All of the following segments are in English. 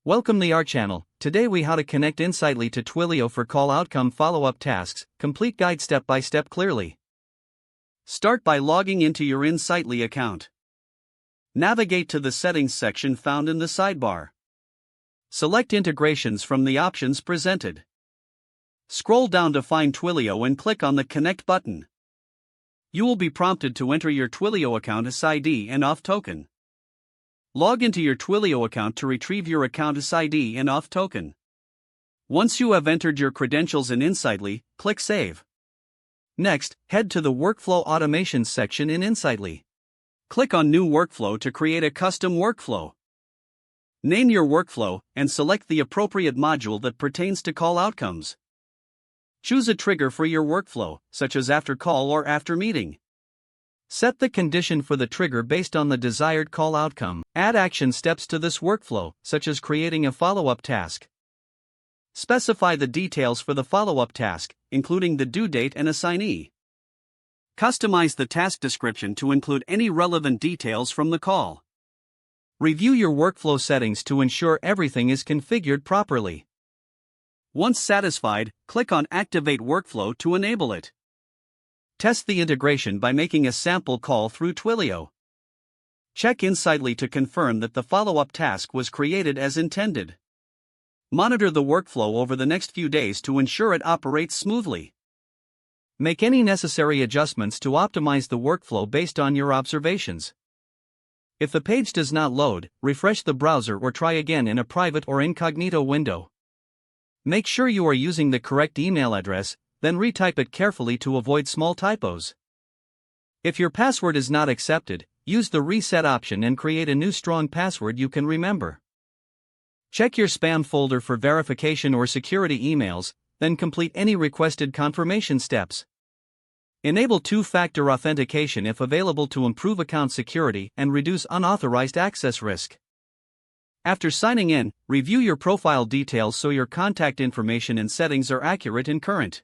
Welcome to our channel. Today we how to connect Insightly to Twilio for call outcome follow-up tasks, complete guide step by step clearly. Start by logging into your Insightly account. Navigate to the settings section found in the sidebar. Select integrations from the options presented. Scroll down to find Twilio and click on the connect button. You will be prompted to enter your Twilio account SID and auth token. Log into your Twilio account to retrieve your account SID and auth token. Once you have entered your credentials in Insightly, click Save. Next, head to the Workflow Automations section in Insightly. Click on New Workflow to create a custom workflow. Name your workflow and select the appropriate module that pertains to call outcomes. Choose a trigger for your workflow, such as after call or after meeting. Set the condition for the trigger based on the desired call outcome. Add action steps to this workflow, such as creating a follow-up task. Specify the details for the follow-up task, including the due date and assignee. Customize the task description to include any relevant details from the call. Review your workflow settings to ensure everything is configured properly. Once satisfied, click on Activate Workflow to enable it. Test the integration by making a sample call through Twilio. Check Insightly to confirm that the follow-up task was created as intended. Monitor the workflow over the next few days to ensure it operates smoothly. Make any necessary adjustments to optimize the workflow based on your observations. If the page does not load, refresh the browser or try again in a private or incognito window. Make sure you are using the correct email address, then retype it carefully to avoid small typos. If your password is not accepted, use the reset option and create a new strong password you can remember. Check your spam folder for verification or security emails, then complete any requested confirmation steps. Enable two-factor authentication if available to improve account security and reduce unauthorized access risk. After signing in, review your profile details so your contact information and settings are accurate and current.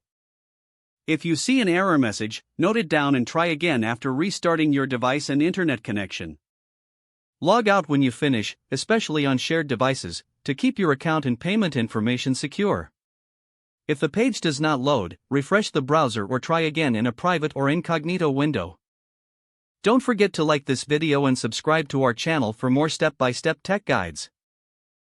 If you see an error message, note it down and try again after restarting your device and internet connection. Log out when you finish, especially on shared devices, to keep your account and payment information secure. If the page does not load, refresh the browser or try again in a private or incognito window. Don't forget to like this video and subscribe to our channel for more step-by-step tech guides.